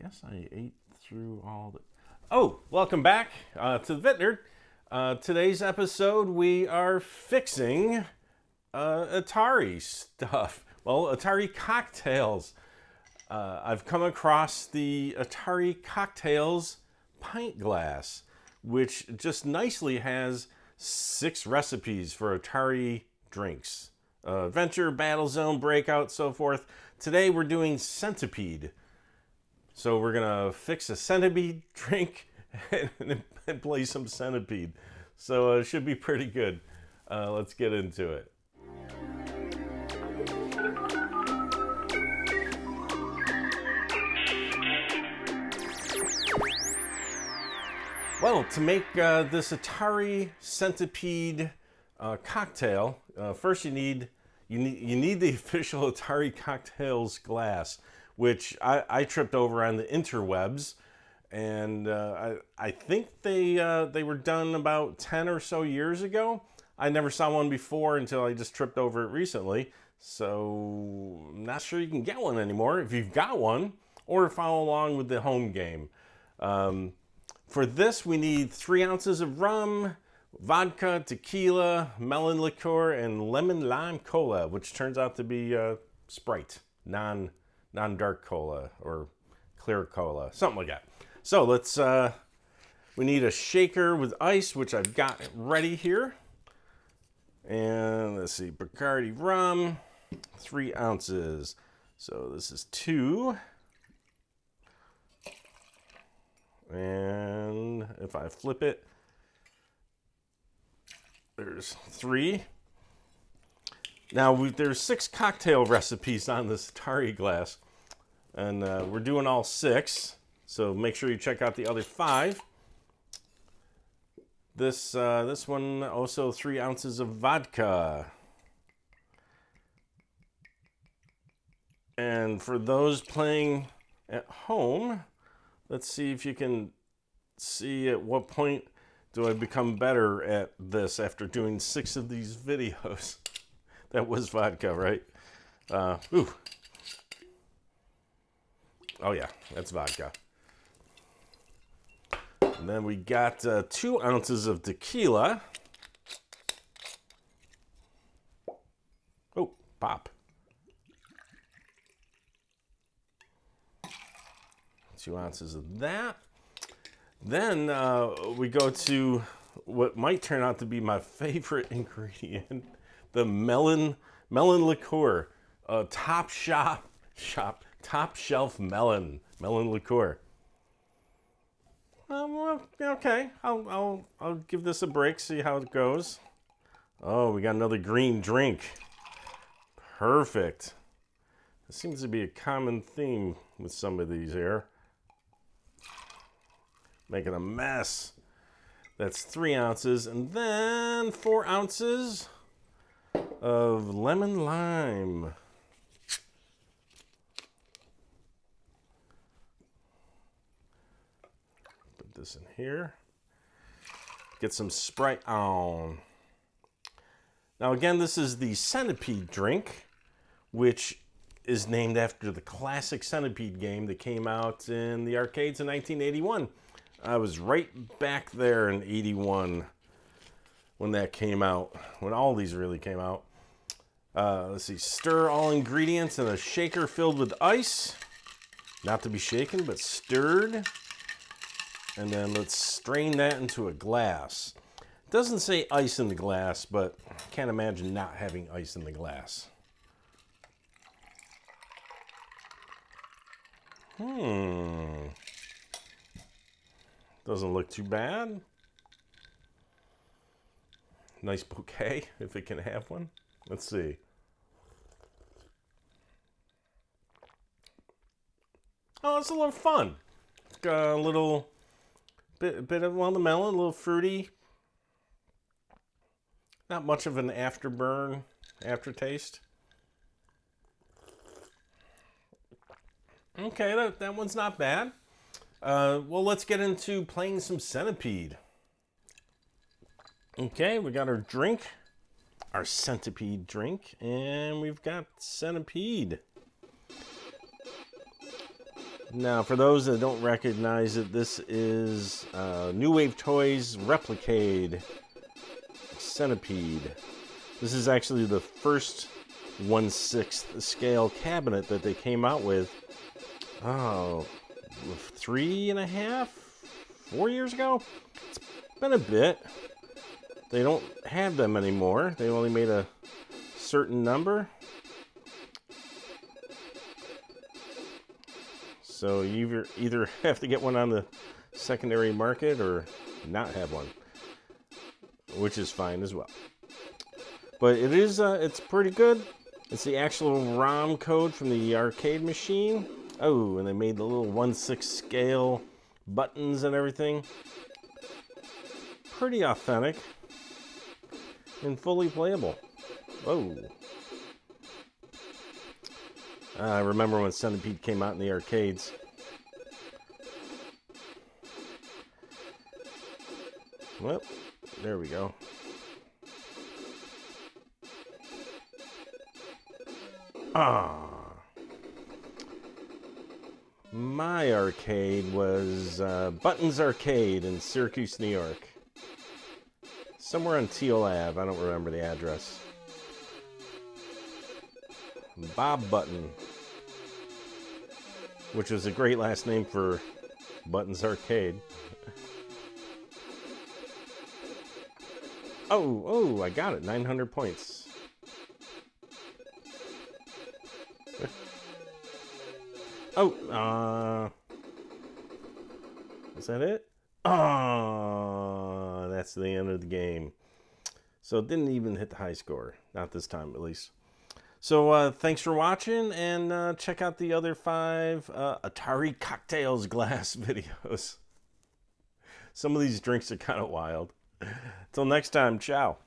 guess I ate through all the... Oh, welcome back to the VintNerd. Today's episode, we are fixing Atari stuff. Well, Atari cocktails. I've come across the Atari Cocktails Pint Glass, which just nicely has 6 recipes for Atari drinks. Adventure, Battle Zone, Breakout, so forth. Today we're doing Centipede. So we're gonna fix a Centipede drink and play some Centipede. So it should be pretty good. Let's get into it. Well, to make this Atari Centipede cocktail, first you need the official Atari Cocktails glass, which I tripped over on the interwebs, and I think they were done about 10 or so years ago. I never saw one before until I just tripped over it recently, so I'm not sure you can get one anymore if you've got one, or follow along with the home game. For this, we need 3 ounces of rum, vodka, tequila, melon liqueur, and lemon lime cola, which turns out to be Sprite, non-dark cola or clear cola, something like that. So let's, we need a shaker with ice, which I've got ready here. And let's see, Bacardi rum, 3 ounces. So this is 2. And if I flip it, there's 3. Now, there's 6 cocktail recipes on this Atari glass, and we're doing all 6, so make sure you check out the other 5. This one, also 3 ounces of vodka. And for those playing at home, let's see if you can see at what point do I become better at this after doing 6 of these videos. That was vodka, right? Ooh. Oh yeah, that's vodka. And then we got 2 ounces of tequila. Oh, pop. 2 ounces of that. Then we go to what might turn out to be my favorite ingredient, the melon liqueur, top shelf melon liqueur. Well, okay, I'll give this a break, see how it goes. Oh, we got another green drink. Perfect. It seems to be a common theme with some of these here. Making a mess. That's 3 ounces, and then 4 ounces of lemon lime. Put this in here. Get some Sprite on. Now again, this is the Centipede drink, which is named after the classic Centipede game that came out in the arcades in 1981. I was right back there in 81 when that came out, when all these really came out. Let's see, stir all ingredients in a shaker filled with ice. Not to be shaken, but stirred. And then let's strain that into a glass. It doesn't say ice in the glass, but I can't imagine not having ice in the glass. Doesn't look too bad. Nice bouquet, if it can have one. Let's see. Oh, it's a little fun. It's got a little bit of, well, the melon, a little fruity. Not much of an aftertaste. Okay, that one's not bad. Well, let's get into playing some Centipede. Okay, we got our drink, our Centipede drink, and we've got Centipede. Now, for those that don't recognize it, this is New Wave Toys Replicade Centipede. This is actually the first 1/6 scale cabinet that they came out with, 3.5, 4 years ago? It's been a bit. They don't have them anymore. They only made a certain number. So you either have to get one on the secondary market or not have one, which is fine as well. But it is, it's pretty good. It's the actual ROM code from the arcade machine. Oh, and they made the little 1/6 scale buttons and everything. Pretty authentic and fully playable. Whoa. I remember when Centipede came out in the arcades. Well, there we go. My arcade was Buttons Arcade in Syracuse, New York. Somewhere on Teal Ave. I don't remember the address. Bob Button, which was a great last name for Buttons Arcade. Oh, I got it. 900 points. Is that it? That's the end of the game. So it didn't even hit the high score. Not this time, at least. So thanks for watching, and check out the other 5 Atari Cocktails Glass videos. Some of these drinks are kind of wild. Till next time, ciao.